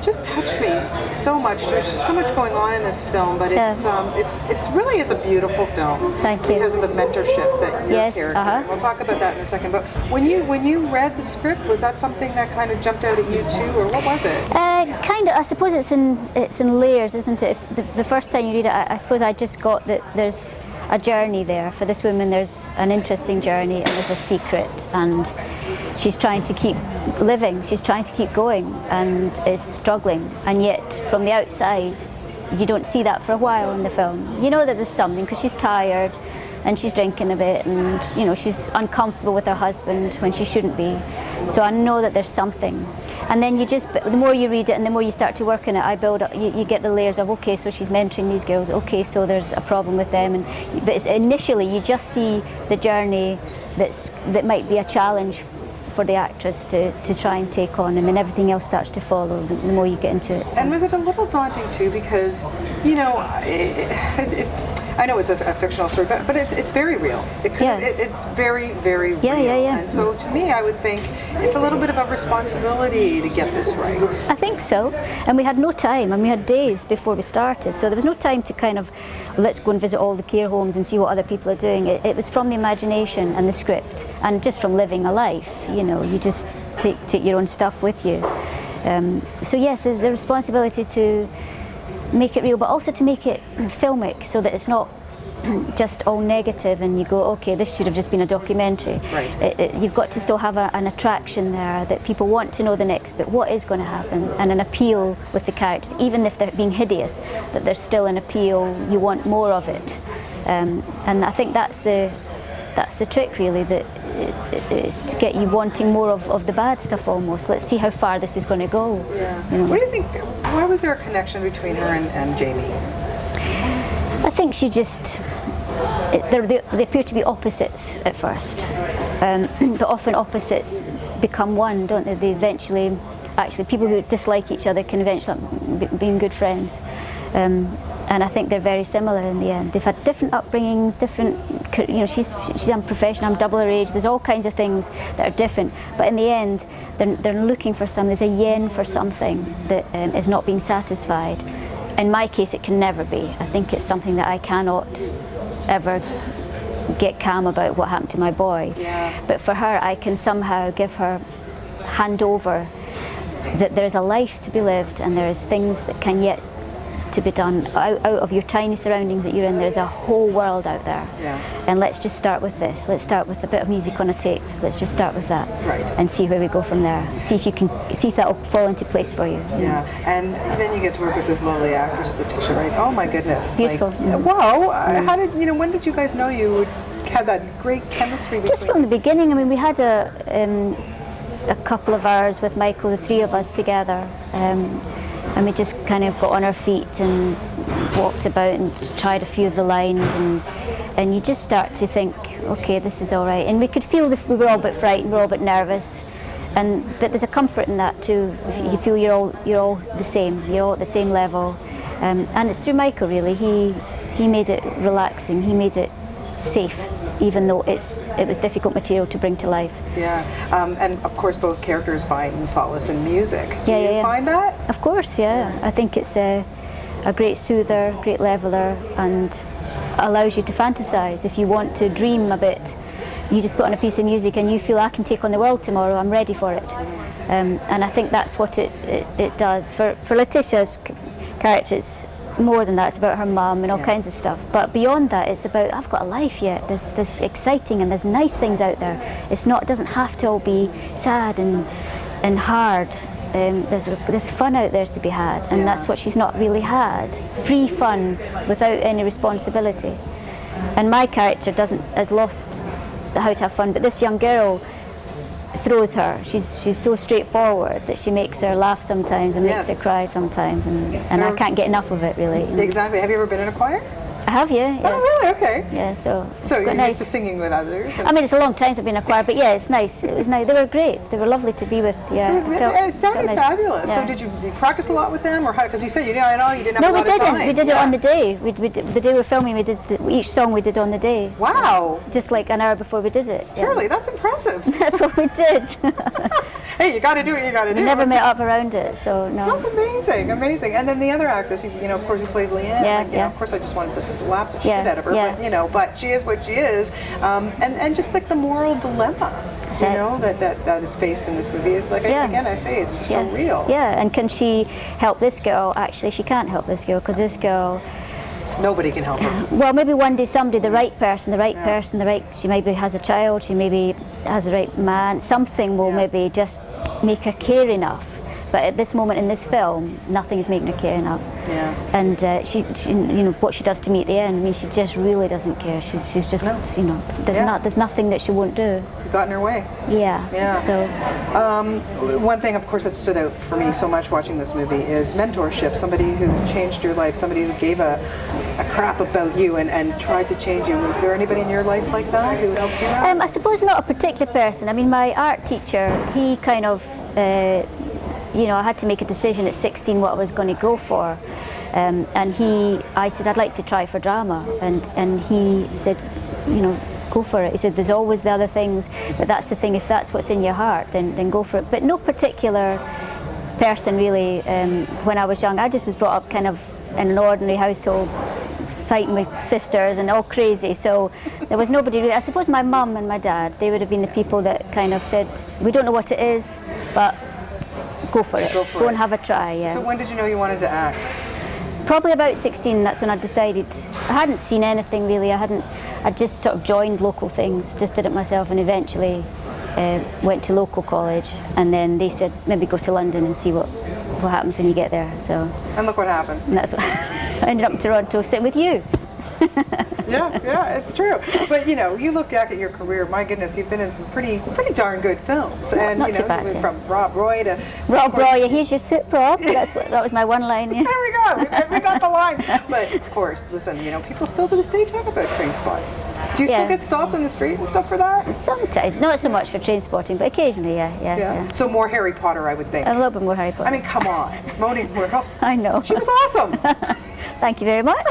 just touched me so much. There's just so much going on in this film, but it's really is a beautiful film. Thank you. Because of the mentorship that your character. We'll talk about that in a second. But when you read the script, was that something that kind of jumped out at you too, or what was it? Kind of. I suppose it's in layers, isn't it? The first time you read it, I suppose I just got that there's a journey there for this woman. There's an interesting journey, and there's a secret, and she's trying to keep living. She's trying to keep going, and is struggling. And yet, from the outside, you don't see that for a while in the film. You know that there's something because she's tired, and she's drinking a bit, and you know she's uncomfortable with her husband when she shouldn't be. So I know that there's something. And then the more you read it and the more you start to work in it, I build up, you get the layers of, okay, so she's mentoring these girls, okay, so there's a problem with them. But initially you just see the journey that might be a challenge for the actress to try and take on, and then everything else starts to follow the more you get into it. So. And was it a little daunting too, because, you know, I know it's a fictional story, but it's very real. It's very, very real. Yeah. And so to me, I would think it's a little bit of a responsibility to get this right. I think so. And we had no time, and we had days before we started, so there was no time to kind of, let's go and visit all the care homes and see what other people are doing. It was from the imagination and the script, and just from living a life. You know, you just take your own stuff with you. So yes, there's a responsibility to make it real, but also to make it filmic, so that it's not just all negative and you go, okay, this should have just been a documentary. Right. You've got to still have an attraction there, that people want to know the next bit, what is going to happen, and an appeal with the characters, even if they're being hideous, that there's still an appeal, you want more of it. And I think that's the trick, really, that is to get you wanting more of the bad stuff almost. Let's see how far this is going to go. Yeah. You know? What do you think, why was there a connection between her and Jamie? I think she just, they appear to be opposites at first, but often opposites become one, don't they? They eventually, actually, people who dislike each other can eventually be good friends. And I think they're very similar in the end. They've had different upbringings, different, you know, she's unprofessional, I'm double her age, there's all kinds of things that are different, but in the end, they're looking for something, there's a yen for something that is not being satisfied. In my case, it can never be. I think it's something that I cannot ever get calm about what happened to my boy. Yeah. But for her, I can somehow hand over that there's a life to be lived, and there's things that can yet to be done out of your tiny surroundings that you're in. There's a whole world out there. Yeah. And let's just start with this. Let's start with a bit of music on a tape. Let's just start with that. Right. And see where we go from there. See if that'll fall into place for you. Yeah. And then you get to work with this lovely actress, Letitia Wright. Oh my goodness. Beautiful. Wow. How did, when did you guys know you would have that great chemistry between? Just from the beginning. I mean, we had a couple of hours with Michael, the three of us together. And we just kind of got on our feet and walked about and tried a few of the lines, and you just start to think, okay, this is all right. And we could feel that we were all a bit frightened, we were all a bit nervous, but there's a comfort in that too. You feel you're all the same, you're all at the same level, and it's through Michael really. He made it relaxing, he made it safe, even though it was difficult material to bring to life. Yeah, and of course both characters find solace in music. Do you find that? Of course, yeah. I think it's a great soother, great leveler, and allows you to fantasize. If you want to dream a bit, you just put on a piece of music and you feel, I can take on the world tomorrow, I'm ready for it. And I think that's what it does. For Letitia's character, it's more than that. It's about her mum and all kinds of stuff. But beyond that, it's about, I've got a life yet. There's exciting and there's nice things out there. It doesn't have to all be sad and hard. There's fun out there to be had, and that's what she's not really had. Free fun without any responsibility. And my character has lost how to have fun, but this young girl throws her. She's so straightforward that she makes her laugh sometimes and makes her cry sometimes, and I can't get enough of it really. Exactly. Have you ever been in a choir? I have, yeah. Oh, really? Okay. Yeah, so you're nice. used to singing with others? I mean, it's a long time since I've been in a choir, but yeah, it's nice. It was nice. They were great. They were lovely to be with. Yeah, it sounded nice. fabulous. Yeah. So did you practice a lot with them, or how? Because you said you didn't have a lot of time. No, we didn't. We did it on the day. We did, the day we were filming. We did each song we did on the day. Wow. So just like an hour before we did it. Shirley, that's impressive. That's what we did. Hey, you got to do what you got to do. We never met up around it, so no. That's amazing, amazing. And then the other actress, of course, who plays Leanne. Yeah, Of course, I just wanted to slap the shit Yeah, out of her. yeah. But she is what she is. And just like the moral dilemma, that is faced in this movie. It's like, again, I say, it's just so real. Yeah, and can she help this girl? Actually, she can't help this girl, because this girl... Nobody can help her. Well, maybe one day somebody, the right person, she maybe has a child, she maybe has the right man, something will maybe just make her care enough. But at this moment in this film, nothing is making her care enough. Yeah. And she what she does to me at the end, I mean, she just really doesn't care. She's just, there's nothing that she won't do. Got in her way. Yeah. Yeah. So. One thing, of course, that stood out for me so much watching this movie is mentorship. Somebody who's changed your life, somebody who gave a crap about you and tried to change you. Was there anybody in your life like that who helped you out? I suppose not a particular person. I mean, my art teacher, he kind of. I had to make a decision at 16 what I was going to go for, and I said I'd like to try for drama, and he said, go for it. He said there's always the other things, but that's the thing. If that's what's in your heart, then go for it. But no particular person really. When I was young, I just was brought up kind of in an ordinary household, fighting with sisters and all crazy. So there was nobody really. I suppose my mum and my dad, they would have been the people that kind of said, we don't know what it is, but go for it. Go and have a try. Yeah. So when did you know you wanted to act? Probably about 16. That's when I decided. I hadn't seen anything really. I just sort of joined local things, just did it myself, and eventually went to local college. And then they said maybe go to London and see what happens when you get there. So. And look what happened. And that's what I ended up in Toronto, sitting with you. Yeah, it's true. But you look back at your career. My goodness, you've been in some pretty darn good films. And not too bad, from Rob Roy to Rob Roy. Here's your soup, Rob. That was my one line. Yeah. There we go. We got the line. But of course, listen. People still to this day talk about train spotting. Do you still get stopped in the street and stuff for that? Sometimes, not so much for train spotting, but occasionally, yeah. So more Harry Potter, I would think. A little bit more Harry Potter. I mean, come on, Moni Whirl. I know. She was awesome. Thank you very much.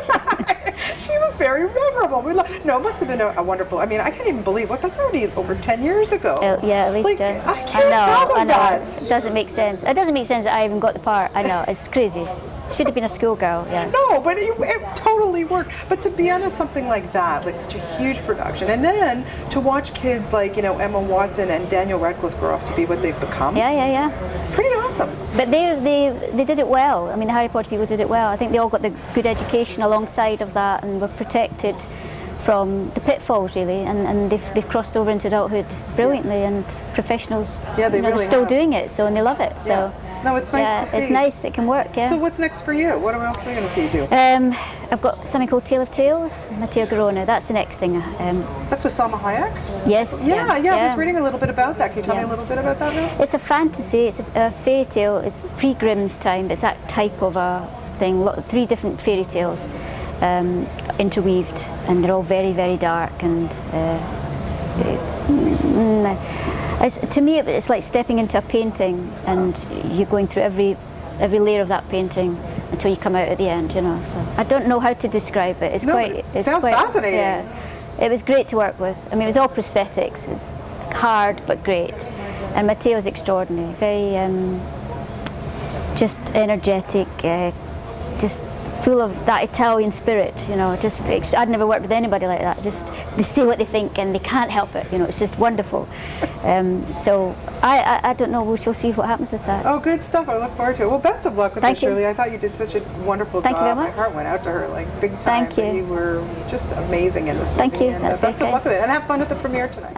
She was very memorable. It must have been a wonderful. I mean, I can't even believe that's already over 10 years ago. Yeah, at least. I can't fathom that. It doesn't make sense. It doesn't make sense that I even got the part. I know, it's crazy. Should have been a schoolgirl, yeah. No, but it totally worked. But to be honest, something like that, like such a huge production, and then to watch kids like Emma Watson and Daniel Radcliffe grow up to be what they've become. Yeah. Pretty awesome. But they did it well. I mean, the Harry Potter people did it well. I think they all got the good education alongside of that, and were protected from the pitfalls really, and they've crossed over into adulthood brilliantly, and professionals. Yeah, they really they're still have. doing it, and they love it. So. Yeah. No, it's nice to see. It's nice that it can work, yeah. So what's next for you? What else are we going to see you do? I've got something called Tale of Tales, Matteo Garrone. That's the next thing. That's with Salma Hayek? Yes. Yeah. I was reading a little bit about that. Can you tell me a little bit about that now? It's a fantasy. It's a fairy tale. It's pre-Grimm's time. It's that type of a thing. 3 different fairy tales interweaved, and they're all very, very dark. And to me, it's like stepping into a painting, and you're going through every layer of that painting until you come out at the end. So I don't know how to describe it. It sounds fascinating. Yeah, it was great to work with. I mean, it was all prosthetics. It's hard but great, and Matteo's extraordinary. Very just energetic, just full of that Italian spirit, I'd never worked with anybody like that. Just they say what they think and they can't help it. It's just wonderful. So I don't know. We shall see what happens with that. Oh, good stuff. I look forward to it. Well, best of luck with this, Shirley. I thought you did such a wonderful job. Thank you very much. My heart went out to her big time. Thank you. You were just amazing in this movie. Thank you. And That's best very of luck with it, and have fun at the premiere tonight.